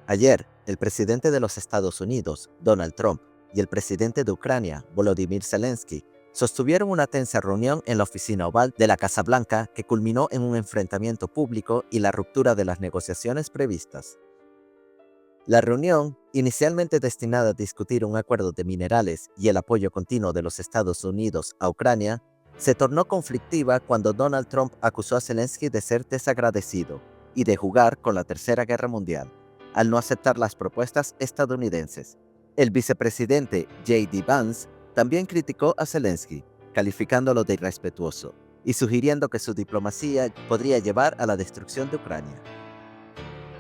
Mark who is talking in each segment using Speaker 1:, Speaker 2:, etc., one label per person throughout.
Speaker 1: Ayer, el presidente de los Estados Unidos, Donald Trump, y el presidente de Ucrania, Volodymyr Zelensky, sostuvieron una tensa reunión en la oficina oval de la Casa Blanca que culminó en un enfrentamiento público y la ruptura de las negociaciones previstas. La reunión, inicialmente destinada a discutir un acuerdo de minerales y el apoyo continuo de los Estados Unidos a Ucrania, se tornó conflictiva cuando Donald Trump acusó a Zelensky de ser desagradecido y de jugar con la Tercera Guerra Mundial, al no aceptar las propuestas estadounidenses. El vicepresidente J.D. Vance también criticó a Zelensky, calificándolo de irrespetuoso y sugiriendo que su diplomacia podría llevar a la destrucción de Ucrania.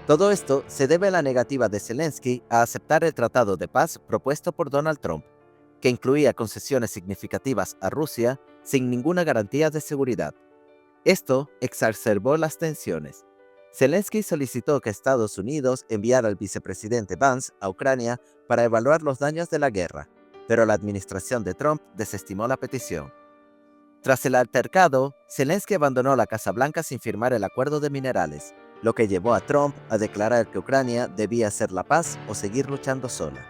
Speaker 1: Todo esto se debe a la negativa de Zelensky a aceptar el tratado de paz propuesto por Donald Trump, que incluía concesiones significativas a Rusia sin ninguna garantía de seguridad. Esto exacerbó las tensiones. Zelensky solicitó que Estados Unidos enviara al vicepresidente Vance a Ucrania para evaluar los daños de la guerra, pero la administración de Trump desestimó la petición. Tras el altercado, Zelensky abandonó la Casa Blanca sin firmar el acuerdo de minerales, lo que llevó a Trump a declarar que Ucrania debía hacer la paz o seguir luchando sola.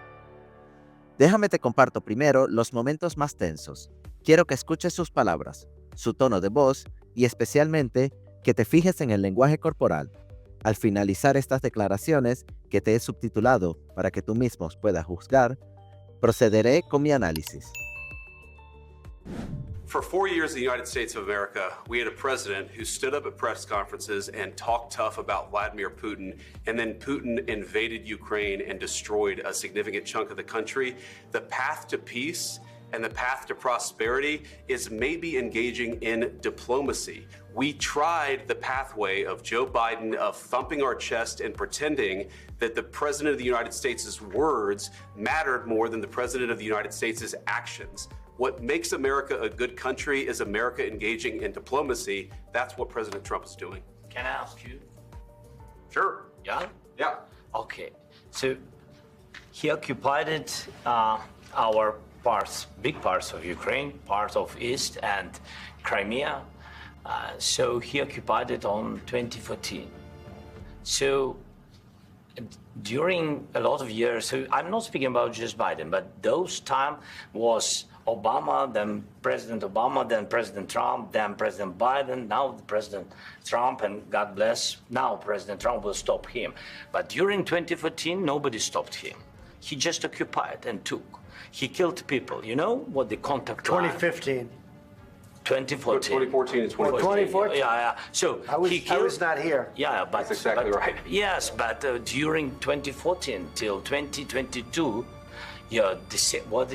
Speaker 1: Déjame te comparto primero los momentos más tensos. Quiero que escuches sus palabras, su tono de voz y especialmente que te fijes en el lenguaje corporal. Al finalizar estas declaraciones, que te he subtitulado para que tú mismo puedas juzgar, procederé con mi análisis.
Speaker 2: For 4 years in the United States of America, we had a president who stood up at press conferences and talked tough about Vladimir Putin, and then Putin invaded Ukraine and destroyed a significant chunk of the country. The path to peace and the path to prosperity is maybe engaging in diplomacy. We tried the pathway of Joe Biden of thumping our chest and pretending that the President of the United States' words mattered more than the President of the United States' actions. What makes America a good country is America engaging in diplomacy. That's what President Trump is doing.
Speaker 3: Can I ask you?
Speaker 2: Sure.
Speaker 3: Yeah?
Speaker 2: Yeah.
Speaker 3: Okay. So he occupied our parts, big parts of Ukraine, part of East and Crimea. So he occupied it on 2014. So during a lot of years, so I'm not speaking about just Biden, but those time was Obama, then President Obama, then President Trump, then President Biden, now President Trump, and God bless, now President Trump will stop him. But during 2014, nobody stopped him. He just occupied and took. He killed people. You know what the contact line?
Speaker 4: 2015.
Speaker 3: 2014.
Speaker 2: 2014 and 2015.
Speaker 4: 2014?
Speaker 3: Yeah. So
Speaker 4: I was not here.
Speaker 3: Yeah, but
Speaker 2: That's exactly right.
Speaker 3: Yes, but during 2014 till 2022, yeah, the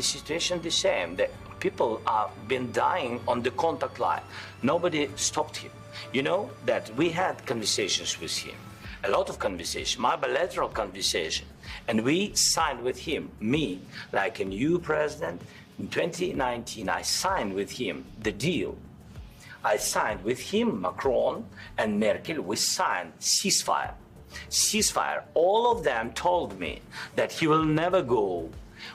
Speaker 3: situation the same. The people are been dying on the contact line. Nobody stopped him. You know that we had conversations with him, a lot of conversation, my bilateral conversation, and we signed with him. Me, like a new president, in 2019, I signed with him the deal. I signed with him, Macron and Merkel. We signed ceasefire. Ceasefire. All of them told me that he will never go.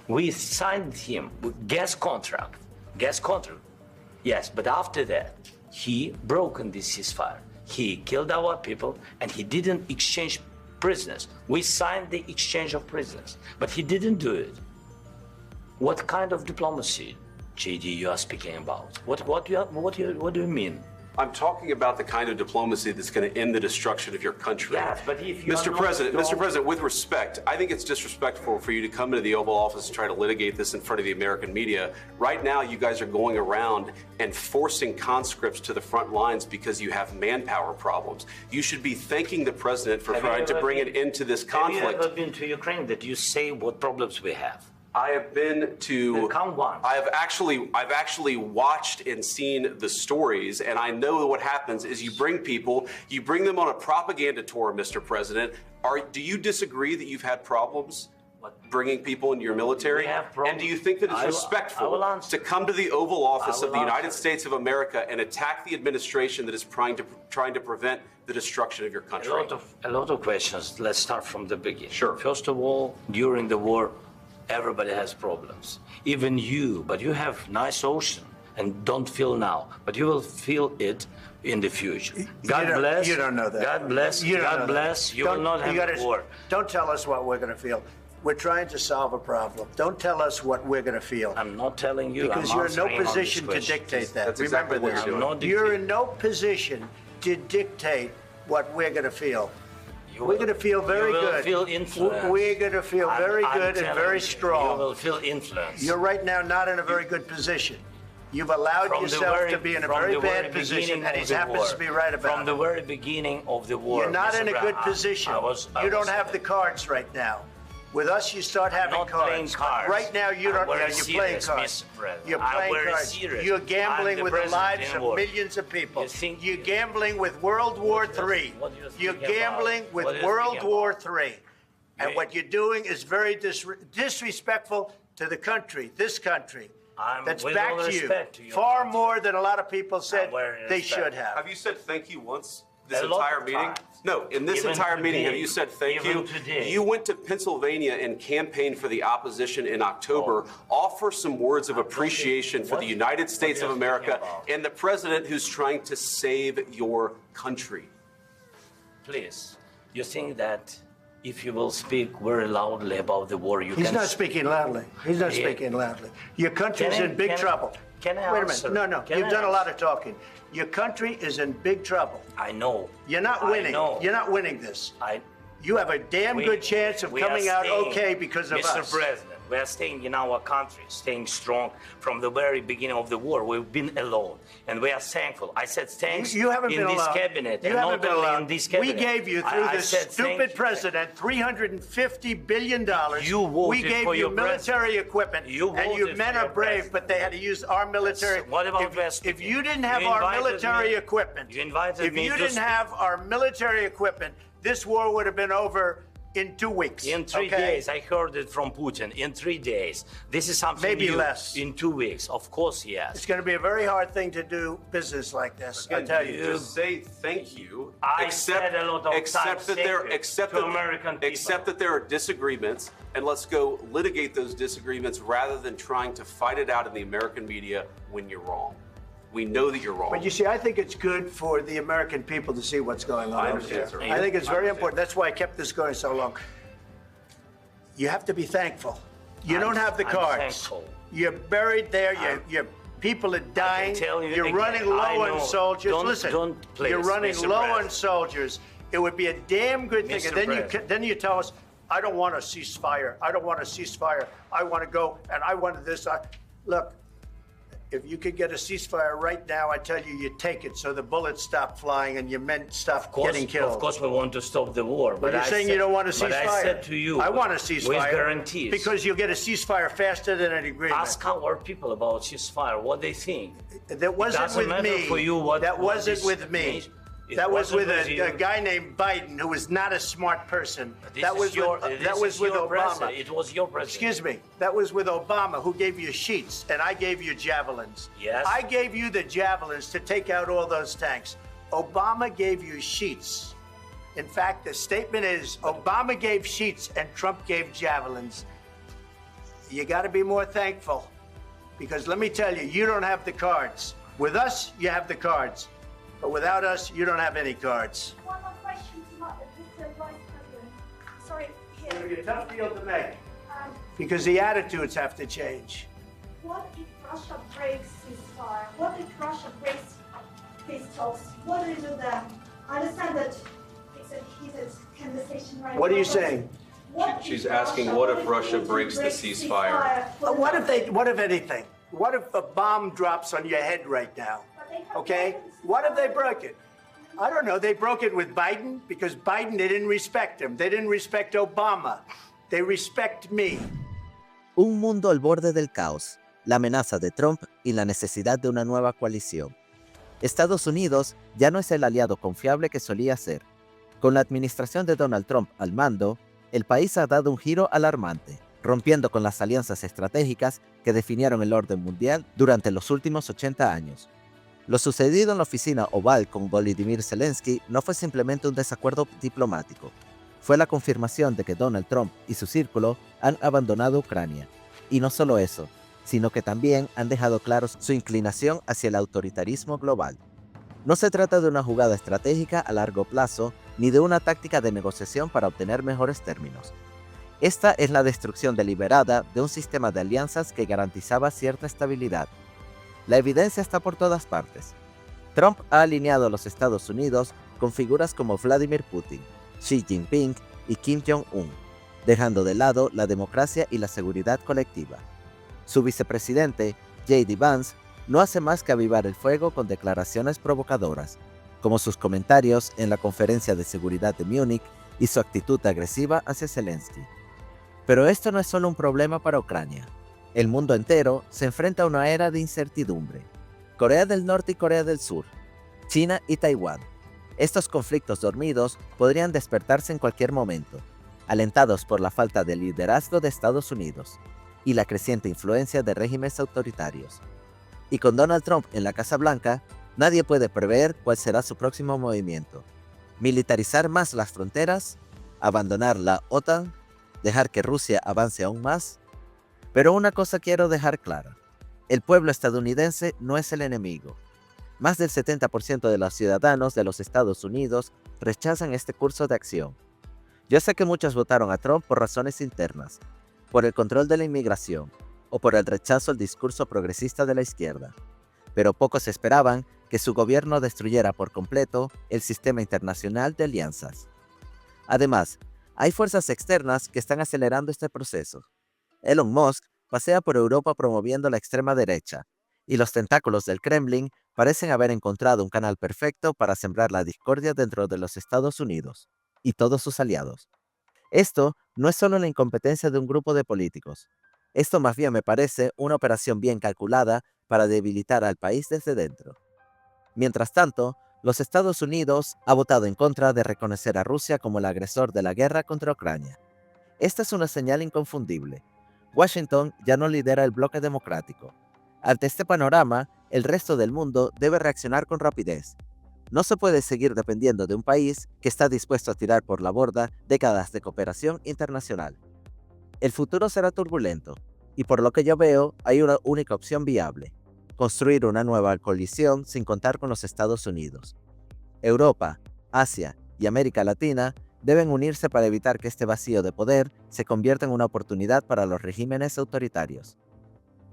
Speaker 3: We signed him with gas contract. Gas contract. Yes, but after that, he broken this ceasefire. He killed our people and he didn't exchange prisoners. We signed the exchange of prisoners, but he didn't do it. What kind of diplomacy, JD, you are speaking about? What do you mean?
Speaker 2: I'm talking about the kind of diplomacy that's going to end the destruction of your country.
Speaker 3: Yes, but if you
Speaker 2: Mr.
Speaker 3: are
Speaker 2: President,
Speaker 3: not
Speaker 2: Mr. President, with respect, I think it's disrespectful for you to come into the Oval Office and try to litigate this in front of the American media. Right now, you guys are going around and forcing conscripts to the front lines because you have manpower problems. You should be thanking the president for trying to bring an end to this conflict.
Speaker 3: Have you ever been to Ukraine that you say what problems we have?
Speaker 2: I have been to.
Speaker 3: Count one.
Speaker 2: I've actually watched and seen the stories, and I know what happens is you bring them on a propaganda tour, Mr. President. Do you disagree that you've had problems bringing people into your military?
Speaker 3: We have problems.
Speaker 2: And do you think that it's respectful to come to the Oval Office of the United States of America and attack the administration that is trying to prevent the destruction of your country?
Speaker 3: A lot of questions. Let's start from the beginning.
Speaker 2: Sure.
Speaker 3: First of all, during the war, everybody has problems. Even you, but you have nice ocean. and don't feel now, but you will feel it in the future. God bless.
Speaker 4: You don't know that.
Speaker 3: God bless.
Speaker 4: You don't know
Speaker 3: God
Speaker 4: that.
Speaker 3: bless. You will not have a war.
Speaker 4: Don't tell us what we're going to feel. We're trying to solve a problem. Don't tell us what we're going to feel.
Speaker 3: I'm not telling you.
Speaker 4: Because
Speaker 3: I'm
Speaker 4: you're in no
Speaker 3: answering on this
Speaker 4: position to
Speaker 3: question.
Speaker 4: dictate that.
Speaker 2: That's
Speaker 4: Remember
Speaker 2: exactly what
Speaker 4: this.
Speaker 2: you're doing.
Speaker 3: I'm not
Speaker 4: You're
Speaker 3: dictating.
Speaker 4: in no position to dictate what we're going to feel.
Speaker 3: You
Speaker 4: We're going to feel very
Speaker 3: you will
Speaker 4: good.
Speaker 3: Feel influence.
Speaker 4: We're going to feel very
Speaker 3: I'm
Speaker 4: good and
Speaker 3: telling
Speaker 4: very
Speaker 3: you,
Speaker 4: strong.
Speaker 3: You will feel influence.
Speaker 4: You're right now not in a very good position. You've allowed
Speaker 3: From the
Speaker 4: yourself
Speaker 3: very-
Speaker 4: to be in a
Speaker 3: from
Speaker 4: very
Speaker 3: the
Speaker 4: bad
Speaker 3: very
Speaker 4: position,
Speaker 3: beginning
Speaker 4: and
Speaker 3: of
Speaker 4: he
Speaker 3: the
Speaker 4: happens
Speaker 3: war.
Speaker 4: to be right about
Speaker 3: From the
Speaker 4: it.
Speaker 3: very beginning of the war.
Speaker 4: You're not
Speaker 3: Mr.
Speaker 4: in a
Speaker 3: Brown,
Speaker 4: good position.
Speaker 3: I
Speaker 4: You don't
Speaker 3: was-
Speaker 4: have the cards right now. With us, you start having
Speaker 3: not playing
Speaker 4: cards.
Speaker 3: cards.
Speaker 4: Right now, you don't.
Speaker 3: I'm very
Speaker 4: Yeah, you're playing
Speaker 3: serious,
Speaker 4: cards.
Speaker 3: Mr. President.
Speaker 4: You're
Speaker 3: I'm
Speaker 4: playing
Speaker 3: very
Speaker 4: cards.
Speaker 3: serious.
Speaker 4: You're gambling
Speaker 3: I'm the
Speaker 4: with the
Speaker 3: president
Speaker 4: lives
Speaker 3: in
Speaker 4: of
Speaker 3: war.
Speaker 4: millions of people.
Speaker 3: You think-
Speaker 4: You're gambling with World War III.
Speaker 3: what do you think
Speaker 4: You're
Speaker 3: about-
Speaker 4: gambling with
Speaker 3: what do you
Speaker 4: World
Speaker 3: think
Speaker 4: War
Speaker 3: about?
Speaker 4: III. And
Speaker 3: You-
Speaker 4: what you're doing is very disrespectful to the country, this country. That's
Speaker 3: with all
Speaker 4: back to you.
Speaker 3: respect to your
Speaker 4: Far
Speaker 3: country.
Speaker 4: more than a lot of people said
Speaker 3: very
Speaker 4: they
Speaker 3: respect.
Speaker 4: should have.
Speaker 2: Have you said thank you once this
Speaker 3: A lot
Speaker 2: entire
Speaker 3: of
Speaker 2: meeting?
Speaker 3: times.
Speaker 2: No, in this
Speaker 3: Even
Speaker 2: entire meeting, have
Speaker 3: today.
Speaker 2: you said thank
Speaker 3: Even
Speaker 2: you?
Speaker 3: today.
Speaker 2: You went to Pennsylvania and campaigned for the opposition in October. Offer some words of appreciation for the United States
Speaker 3: are
Speaker 2: of
Speaker 3: you
Speaker 2: America
Speaker 3: speaking about?
Speaker 2: and the president who's trying to save your country.
Speaker 3: Please, you think that if you will speak very loudly about the war, you
Speaker 4: He's
Speaker 3: can...
Speaker 4: not speaking loudly. He's not
Speaker 3: Yeah.
Speaker 4: speaking loudly. Your country's
Speaker 3: Can I-
Speaker 4: in big
Speaker 3: can I-
Speaker 4: trouble.
Speaker 3: can I
Speaker 4: Wait a
Speaker 3: answer?
Speaker 4: minute. No,
Speaker 3: Can
Speaker 4: you've
Speaker 3: I
Speaker 4: done a lot
Speaker 3: answer?
Speaker 4: of talking. Your country is in big trouble.
Speaker 3: I know.
Speaker 4: You're not
Speaker 3: I
Speaker 4: winning.
Speaker 3: know.
Speaker 4: You're not winning this.
Speaker 3: I,
Speaker 4: You have a damn
Speaker 3: we-
Speaker 4: good chance of
Speaker 3: we are
Speaker 4: coming out
Speaker 3: staying-
Speaker 4: okay because of
Speaker 3: Mr.
Speaker 4: us.
Speaker 3: President, we are staying in our country, staying strong from the very beginning of the war. We've been alone, and we are thankful. I said thanks
Speaker 4: You haven't
Speaker 3: in
Speaker 4: been
Speaker 3: this
Speaker 4: allowed.
Speaker 3: cabinet,
Speaker 4: You
Speaker 3: and
Speaker 4: haven't
Speaker 3: not
Speaker 4: been
Speaker 3: only
Speaker 4: allowed.
Speaker 3: in this
Speaker 4: We
Speaker 3: cabinet.
Speaker 4: gave you through
Speaker 3: I
Speaker 4: this
Speaker 3: said thank
Speaker 4: stupid
Speaker 3: you.
Speaker 4: president $350 billion.
Speaker 3: You voted
Speaker 4: we gave
Speaker 3: for
Speaker 4: you
Speaker 3: your
Speaker 4: military equipment,
Speaker 3: You
Speaker 4: and you
Speaker 3: voted
Speaker 4: men
Speaker 3: for
Speaker 4: are
Speaker 3: your
Speaker 4: brave,
Speaker 3: president.
Speaker 4: but they had to use our military.
Speaker 3: What about
Speaker 4: if,
Speaker 3: West
Speaker 4: if
Speaker 3: Virginia?
Speaker 4: you didn't have
Speaker 3: You
Speaker 4: our
Speaker 3: invited
Speaker 4: military
Speaker 3: me-
Speaker 4: equipment,
Speaker 3: you invited
Speaker 4: if
Speaker 3: me
Speaker 4: you
Speaker 3: to
Speaker 4: didn't
Speaker 3: speak.
Speaker 4: have our military equipment, this war would have been over in 2 weeks.
Speaker 3: In 3
Speaker 4: okay?
Speaker 3: days, I heard it from Putin. In 3 days, this is something
Speaker 4: Maybe
Speaker 3: new.
Speaker 4: less.
Speaker 3: In 2 weeks, of course, yes.
Speaker 4: It's going to be a very hard thing to do business like this. I tell you.
Speaker 2: Just say thank you.
Speaker 3: I said a lot of
Speaker 2: except
Speaker 3: times
Speaker 2: that there,
Speaker 3: thank you
Speaker 2: except
Speaker 3: to
Speaker 2: that,
Speaker 3: American people.
Speaker 2: except that there are disagreements, and let's go litigate those disagreements rather than trying to fight it out in the American media when you're wrong. We know that you're wrong.
Speaker 4: But you see, I think it's good for the American people to see what's going on
Speaker 2: I
Speaker 4: over
Speaker 2: understand,
Speaker 4: there.
Speaker 2: sir.
Speaker 4: I think it's
Speaker 2: I
Speaker 4: very
Speaker 2: understand.
Speaker 4: important. That's why I kept this going so long. You have to be thankful. You don't have the
Speaker 3: I'm
Speaker 4: cards.
Speaker 3: thankful.
Speaker 4: You're buried there. Your people are dying.
Speaker 3: tell you
Speaker 4: You're
Speaker 3: again,
Speaker 4: running low
Speaker 3: I
Speaker 4: on
Speaker 3: know.
Speaker 4: soldiers.
Speaker 3: Don't-
Speaker 4: Listen,
Speaker 3: don't, please,
Speaker 4: you're running
Speaker 3: Mr.
Speaker 4: low on
Speaker 3: President.
Speaker 4: soldiers. It would be a damn good thing.
Speaker 3: Mr.
Speaker 4: And then
Speaker 3: President.
Speaker 4: then you tell us, I don't want a ceasefire. I don't want a ceasefire. I want to go and I want this. Look, if you could get a ceasefire right now, I tell you, you take it so the bullets stop flying and your men stop getting killed.
Speaker 3: Of course, we want to stop the war. But
Speaker 4: You're
Speaker 3: I
Speaker 4: saying
Speaker 3: said,
Speaker 4: you don't want a ceasefire.
Speaker 3: But I said to you,
Speaker 4: I want a
Speaker 3: with
Speaker 4: ceasefire.
Speaker 3: guarantees.
Speaker 4: Because you'll get a ceasefire faster than an agreement.
Speaker 3: Ask our people about ceasefire, what they think.
Speaker 4: That wasn't
Speaker 3: doesn't
Speaker 4: with
Speaker 3: matter
Speaker 4: me.
Speaker 3: for you what-
Speaker 4: that
Speaker 3: what
Speaker 4: wasn't
Speaker 3: this
Speaker 4: with me.
Speaker 3: means. It
Speaker 4: That was
Speaker 3: wasn't
Speaker 4: with
Speaker 3: with you.
Speaker 4: a guy named Biden, who was not a smart person.
Speaker 3: This
Speaker 4: That
Speaker 3: is
Speaker 4: was
Speaker 3: your,
Speaker 4: with,
Speaker 3: this
Speaker 4: that was
Speaker 3: is
Speaker 4: with
Speaker 3: your
Speaker 4: Obama.
Speaker 3: president. It was your president.
Speaker 4: Excuse me. That was with Obama, who gave you sheets, and I gave you javelins.
Speaker 3: Yes.
Speaker 4: I gave you the javelins to take out all those tanks. Obama gave you sheets. In fact, the statement is Obama gave sheets and Trump gave javelins. You got to be more thankful, because let me tell you, you don't have the cards. With us, you have the cards. But without us, you don't have any cards.
Speaker 5: One more question to Mr. Vice President. Sorry,
Speaker 4: It'll
Speaker 5: here.
Speaker 4: be a tough deal to make,
Speaker 5: Um,
Speaker 4: because the attitudes have to change.
Speaker 5: what if Russia breaks ceasefire? What if Russia breaks peace talks? What do you do then? I understand that it's a heated conversation right now.
Speaker 4: What are you
Speaker 5: but
Speaker 4: saying?
Speaker 5: what
Speaker 2: She's
Speaker 5: if
Speaker 2: asking,
Speaker 5: Russia-
Speaker 2: what if Russia
Speaker 5: Putin
Speaker 2: breaks the ceasefire?
Speaker 4: What if anything? What if a bomb drops on your head right now?
Speaker 5: But they have
Speaker 4: Okay?
Speaker 5: weapons.
Speaker 4: What if they broke it? I don't know. They broke it with Biden because Biden, they didn't respect him. They didn't respect Obama. They respect me.
Speaker 1: Un mundo al borde del caos, la amenaza de Trump y la necesidad de una nueva coalición. Estados Unidos ya no es el aliado confiable que solía ser. Con la administración de Donald Trump al mando, el país ha dado un giro alarmante, rompiendo con las alianzas estratégicas que definieron el orden mundial durante los últimos 80 años. Lo sucedido en la oficina Oval con Volodymyr Zelensky no fue simplemente un desacuerdo diplomático. Fue la confirmación de que Donald Trump y su círculo han abandonado Ucrania. Y no solo eso, sino que también han dejado claro su inclinación hacia el autoritarismo global. No se trata de una jugada estratégica a largo plazo ni de una táctica de negociación para obtener mejores términos. Esta es la destrucción deliberada de un sistema de alianzas que garantizaba cierta estabilidad. La evidencia está por todas partes. Trump ha alineado a los Estados Unidos con figuras como Vladimir Putin, Xi Jinping y Kim Jong-un, dejando de lado la democracia y la seguridad colectiva. Su vicepresidente, J.D. Vance, no hace más que avivar el fuego con declaraciones provocadoras, como sus comentarios en la Conferencia de Seguridad de Múnich y su actitud agresiva hacia Zelensky. Pero esto no es solo un problema para Ucrania. El mundo entero se enfrenta a una era de incertidumbre. Corea del Norte y Corea del Sur, China y Taiwán. Estos conflictos dormidos podrían despertarse en cualquier momento, alentados por la falta de liderazgo de Estados Unidos y la creciente influencia de regímenes autoritarios. Y con Donald Trump en la Casa Blanca, nadie puede prever cuál será su próximo movimiento. Militarizar más las fronteras, abandonar la OTAN, dejar que Rusia avance aún más. Pero una cosa quiero dejar clara. El pueblo estadounidense no es el enemigo. Más del 70% de los ciudadanos de los Estados Unidos rechazan este curso de acción. Yo sé que muchos votaron a Trump por razones internas, por el control de la inmigración o por el rechazo al discurso progresista de la izquierda, pero pocos esperaban que su gobierno destruyera por completo el sistema internacional de alianzas. Además, hay fuerzas externas que están acelerando este proceso. Elon Musk pasea por Europa promoviendo la extrema derecha, y los tentáculos del Kremlin parecen haber encontrado un canal perfecto para sembrar la discordia dentro de los Estados Unidos y todos sus aliados. Esto no es solo la incompetencia de un grupo de políticos. Esto más bien me parece una operación bien calculada para debilitar al país desde dentro. Mientras tanto, los Estados Unidos ha votado en contra de reconocer a Rusia como el agresor de la guerra contra Ucrania. Esta es una señal inconfundible. Washington ya no lidera el bloque democrático. Ante este panorama, el resto del mundo debe reaccionar con rapidez. No se puede seguir dependiendo de un país que está dispuesto a tirar por la borda décadas de cooperación internacional. El futuro será turbulento, y por lo que yo veo, hay una única opción viable: construir una nueva coalición sin contar con los Estados Unidos. Europa, Asia y América Latina deben unirse para evitar que este vacío de poder se convierta en una oportunidad para los regímenes autoritarios.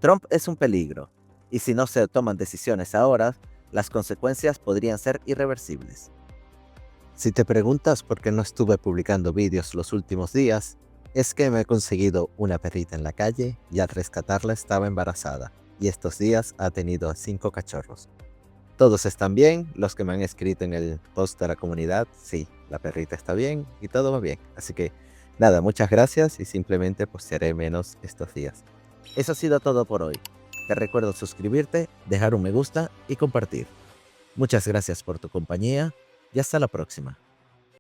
Speaker 1: Trump es un peligro, y si no se toman decisiones ahora, las consecuencias podrían ser irreversibles. Si te preguntas por qué no estuve publicando vídeos los últimos días, es que me he conseguido una perrita en la calle y al rescatarla estaba embarazada, y estos días ha tenido 5 cachorros. Todos están bien, los que me han escrito en el post de la comunidad, sí, la perrita está bien y todo va bien. Así que nada, muchas gracias y simplemente postearé menos estos días. Eso ha sido todo por hoy. Te recuerdo suscribirte, dejar un me gusta y compartir. Muchas gracias por tu compañía y hasta la próxima.